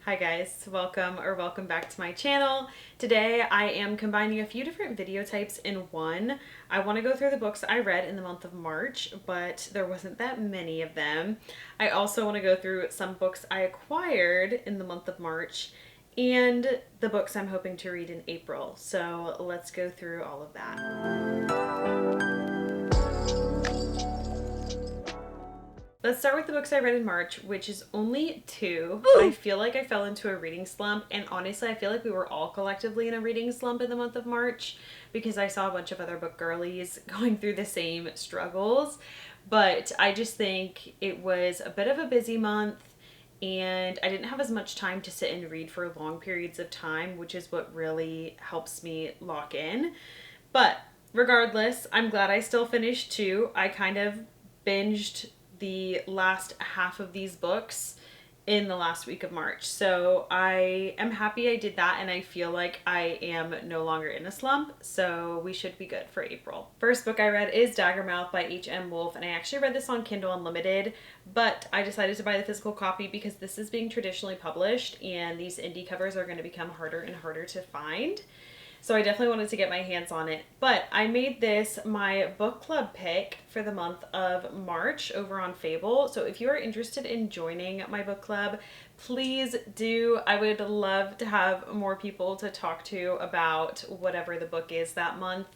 Hi guys, welcome back to my channel. Today I am combining a few different video types in one. I want to go through the books I read in the month of March, but there wasn't that many of them. I also want to go through some books I acquired in the month of March and the books I'm hoping to read in April. So let's go through all of that. Let's start with the books I read in March, which is only two. I feel like I fell into a reading slump, and honestly, I feel like we were all collectively in a reading slump in the month of March because I saw a bunch of other book girlies going through the same struggles. But I just think it was a bit of a busy month, and I didn't have as much time to sit and read for long periods of time, which is what really helps me lock in. But regardless, I'm glad I still finished two. I kind of binged the last half of these books in the last week of March. So I am happy I did that, and I feel like I am no longer in a slump, so we should be good for April. First book I read is Daggermouth by H.M. Wolfe, and I actually read this on Kindle Unlimited, but I decided to buy the physical copy because this is being traditionally published, and these indie covers are going to become harder and harder to find. So I definitely wanted to get my hands on it. But I made this my book club pick for the month of March over on Fable. So if you are interested in joining my book club, please do. I would love to have more people to talk to about whatever the book is that month.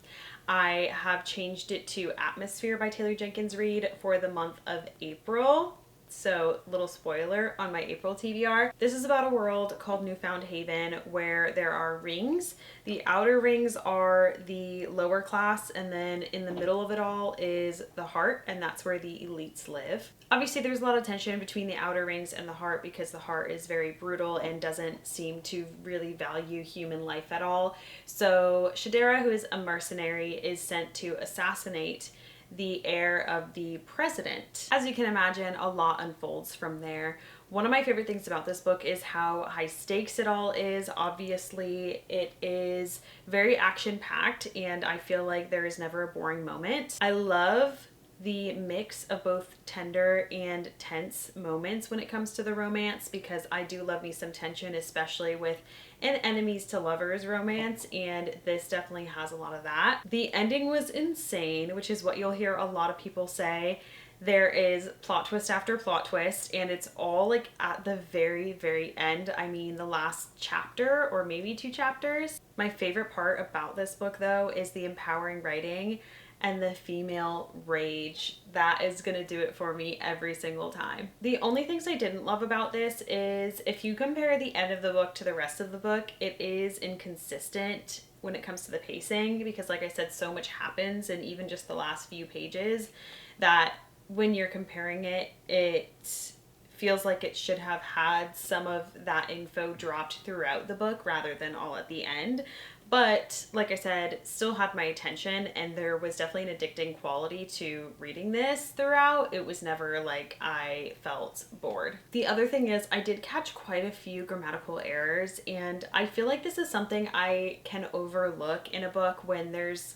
I have changed it to Atmosphere by Taylor Jenkins Reid for the month of April. So, little spoiler on my April TBR. This is about a world called Newfound Haven where there are rings. The outer rings are the lower class, and then in the middle of it all is the heart, and that's where the elites live. Obviously, there's a lot of tension between the outer rings and the heart because the heart is very brutal and doesn't seem to really value human life at all. So, Shadera, who is a mercenary, is sent to assassinate the heir of the president. As you can imagine, a lot unfolds from there. One of my favorite things about this book is how high stakes it all is. Obviously, it is very action-packed, and I feel like there is never a boring moment. I love the mix of both tender and tense moments when it comes to the romance, because I do love me some tension, especially with an enemies to lovers romance, and this definitely has a lot of that. The ending was insane, which is what you'll hear a lot of people say. There is plot twist after plot twist, and it's all like at the very, very end. I mean, the last chapter or maybe two chapters. My favorite part about this book, though, is the empowering writing and the female rage. That is gonna do it for me every single time. The only things I didn't love about this is if you compare the end of the book to the rest of the book, it is inconsistent when it comes to the pacing, because like I said, so much happens in even just the last few pages that when you're comparing it, it feels like it should have had some of that info dropped throughout the book rather than all at the end. But like I said, still had my attention, and there was definitely an addicting quality to reading this throughout. It was never like I felt bored. The other thing is I did catch quite a few grammatical errors, and I feel like this is something I can overlook in a book when there's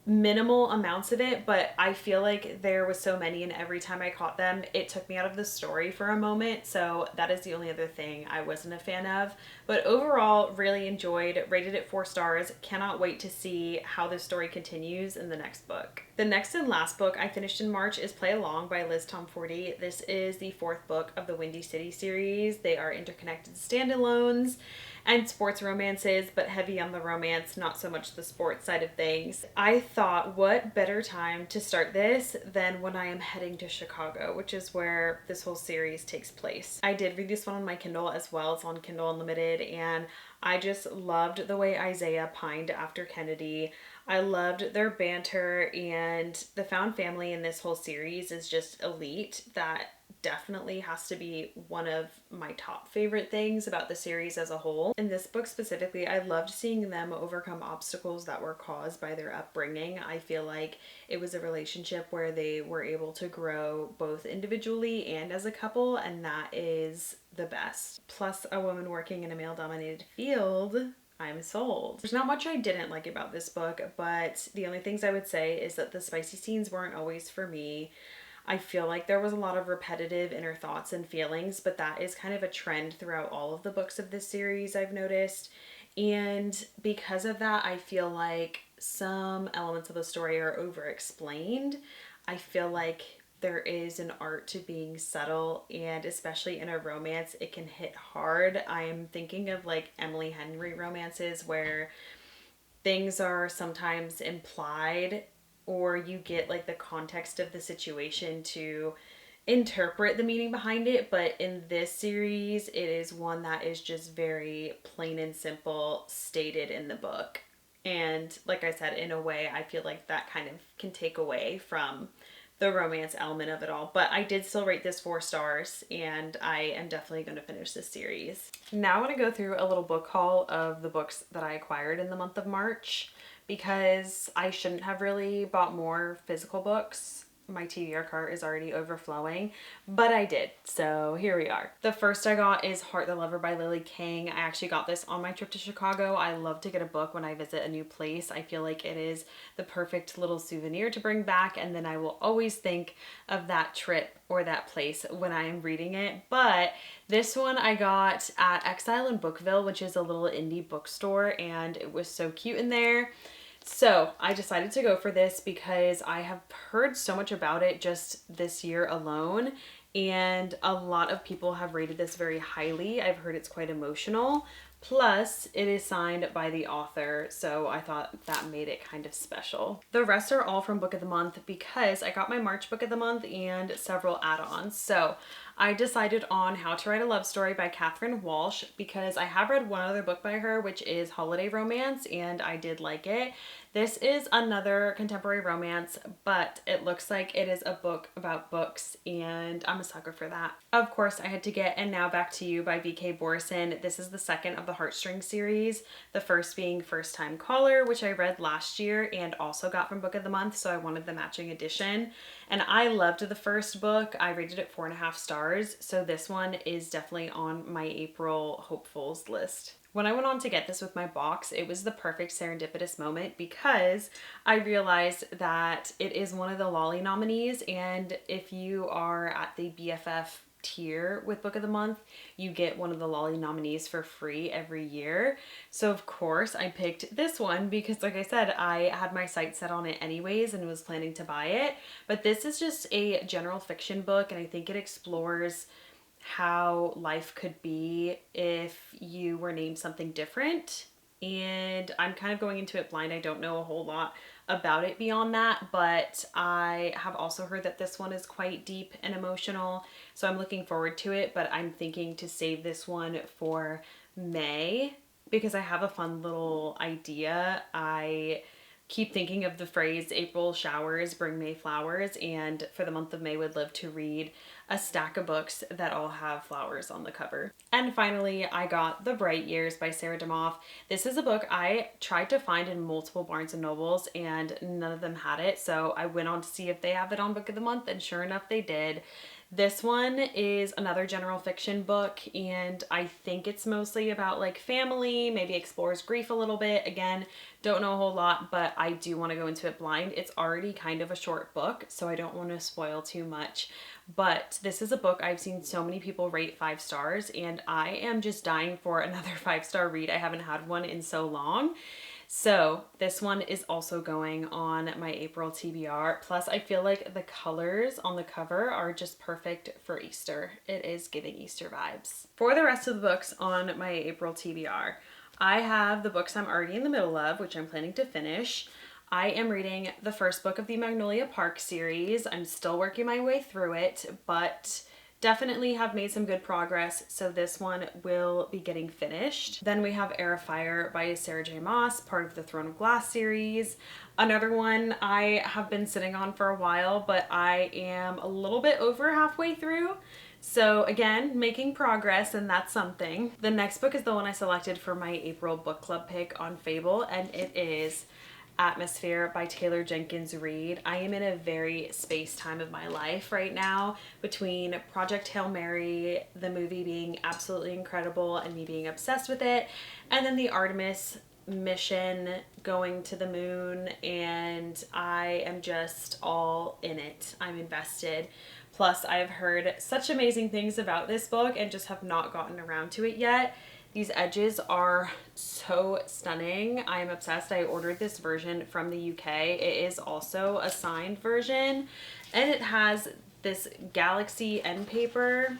minimal amounts of it, but I feel like there was so many, and every time I caught them, it took me out of the story for a moment. So that is the only other thing I wasn't a fan of. But overall, really enjoyed, rated it 4 stars. Cannot wait to see how this story continues in the next book. The next and last book I finished in March is Play Along by Liz Tomforty. This is the 4th book of the Windy City series. They are interconnected standalones and sports romances, but heavy on the romance, not so much the sports side of things. I thought, what better time to start this than when I am heading to Chicago, which is where this whole series takes place. I did read this one on my Kindle as well. It's on Kindle Unlimited, and I just loved the way Isaiah pined after Kennedy. I loved their banter, and the found family in this whole series is just elite. That definitely has to be one of my top favorite things about the series as a whole. In this book specifically, I loved seeing them overcome obstacles that were caused by their upbringing. I feel like it was a relationship where they were able to grow both individually and as a couple, and that is the best. Plus, a woman working in a male-dominated field, I'm sold. There's not much I didn't like about this book, but the only things I would say is that the spicy scenes weren't always for me. I feel like there was a lot of repetitive inner thoughts and feelings, but that is kind of a trend throughout all of the books of this series, I've noticed. And because of that, I feel like some elements of the story are over explained. I feel like there is an art to being subtle, and especially in a romance, it can hit hard. I am thinking of like Emily Henry romances where things are sometimes implied, or you get like the context of the situation to interpret the meaning behind it. But in this series, it is one that is just very plain and simple stated in the book. And like I said, in a way, I feel like that kind of can take away from the romance element of it all. But I did still rate this 4 stars, and I am definitely going to finish this series. Now I want to go through a little book haul of the books that I acquired in the month of March, because I shouldn't have really bought more physical books. My TBR cart is already overflowing, but I did. So here we are. The first I got is Heart the Lover by Lily King. I actually got this on my trip to Chicago. I love to get a book when I visit a new place. I feel like it is the perfect little souvenir to bring back, and then I will always think of that trip or that place when I am reading it. But this one I got at Exile in Bookville, which is a little indie bookstore, and it was so cute in there. So I decided to go for this because I have heard so much about it just this year alone, and a lot of people have rated this very highly. I've heard it's quite emotional. Plus, it is signed by the author, so I thought that made it kind of special. The rest are all from Book of the Month because I got my March Book of the Month and several add-ons. So I decided on How to Write a Love Story by Catherine Walsh because I have read one other book by her, which is Holiday Romance, and I did like it. This is another contemporary romance, but it looks like it is a book about books, and I'm a sucker for that. Of course, I had to get And Now Back to You by V.K. Borison. This is the second of the Heartstrings series, the first being First Time Caller, which I read last year and also got from Book of the Month, so I wanted the matching edition. And I loved the first book. I rated it 4.5 stars, so this one is definitely on my April hopefuls list. When I went on to get this with my box, it was the perfect serendipitous moment because I realized that it is one of the Lolly nominees, and if you are at the BFF tier with Book of the Month, you get one of the Lolly nominees for free every year. So of course I picked this one because, like I said, I had my sights set on it anyways and was planning to buy it. But this is just a general fiction book, and I think it explores how life could be if you were named something different. And I'm kind of going into it blind. I don't know a whole lot about it beyond that, but I have also heard that this one is quite deep and emotional, so I'm looking forward to it. But I'm thinking to save this one for May because I have a fun little idea. I keep thinking of the phrase April showers bring May flowers, and for the month of May would love to read a stack of books that all have flowers on the cover. And finally, I got The Bright Years by Sarah DeMoff. This is a book I tried to find in multiple Barnes & Nobles and none of them had it, so I went on to see if they have it on Book of the Month, and sure enough they did. This one is another general fiction book, and I think it's mostly about like family, maybe explores grief a little bit. Again, don't know a whole lot, but I do want to go into it blind. It's already kind of a short book, so I don't want to spoil too much. But this is a book I've seen so many people rate 5 stars, and I am just dying for another 5-star read. I haven't had one in so long. So this one is also going on my April TBR. Plus, I feel like the colors on the cover are just perfect for Easter. It is giving Easter vibes. For the rest of the books on my April TBR, I have the books I'm already in the middle of, which I'm planning to finish. I am reading the first book of the Magnolia Park series. I'm still working my way through it, but definitely have made some good progress, so this one will be getting finished. Then we have Air of Fire by Sarah J. Maas, part of the Throne of Glass series. Another one I have been sitting on for a while, but I am a little bit over halfway through. So again, making progress, and that's something. The next book is the one I selected for my April book club pick on Fable, and it is Atmosphere by Taylor Jenkins Reid. I am in a very space time of my life right now, between Project Hail Mary, the movie being absolutely incredible and me being obsessed with it, and then the Artemis mission going to the moon, and I am just all in it. I'm invested. Plus, I've heard such amazing things about this book and just have not gotten around to it yet. These edges are so stunning. I am obsessed. I ordered this version from the UK. It is also a signed version, and it has this galaxy end paper.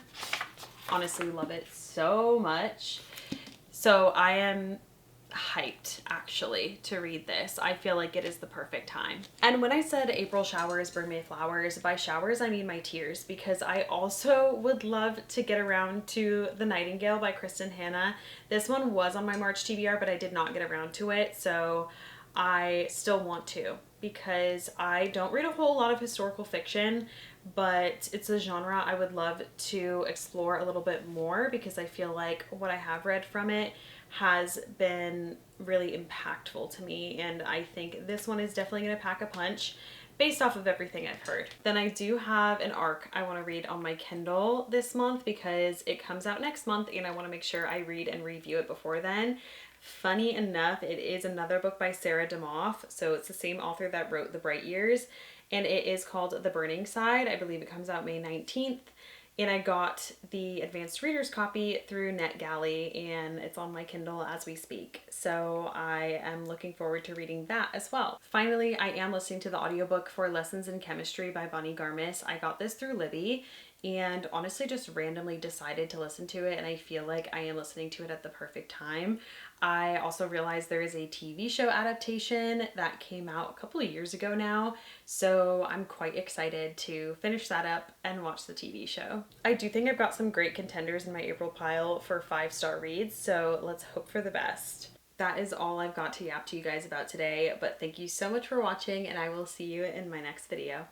Honestly, love it so much. So I am hyped actually to read this. I feel like it is the perfect time. And when I said April showers bring me flowers, by showers I mean my tears, because I also would love to get around to The Nightingale by Kristen Hanna. This one was on my March TBR, but I did not get around to it, so I still want to, because I don't read a whole lot of historical fiction, but it's a genre I would love to explore a little bit more, because I feel like what I have read from it has been really impactful to me, and I think this one is definitely going to pack a punch based off of everything I've heard. Then I do have an arc I want to read on my Kindle this month, because it comes out next month and I want to make sure I read and review it before then. Funny enough, it is another book by Sarah DeMoff, so it's the same author that wrote The Bright Years, and it is called The Burning Side. I believe it comes out May 19th. And I got the advanced reader's copy through NetGalley, and it's on my Kindle as we speak. So I am looking forward to reading that as well. Finally, I am listening to the audiobook for Lessons in Chemistry by Bonnie Garmis. I got this through Libby, and honestly just randomly decided to listen to it, and I feel like I am listening to it at the perfect time. I also realized there is a TV show adaptation that came out a couple of years ago now, so I'm quite excited to finish that up and watch the TV show. I do think I've got some great contenders in my April pile for 5-star reads, so let's hope for the best. That is all I've got to yap to you guys about today, but thank you so much for watching, and I will see you in my next video.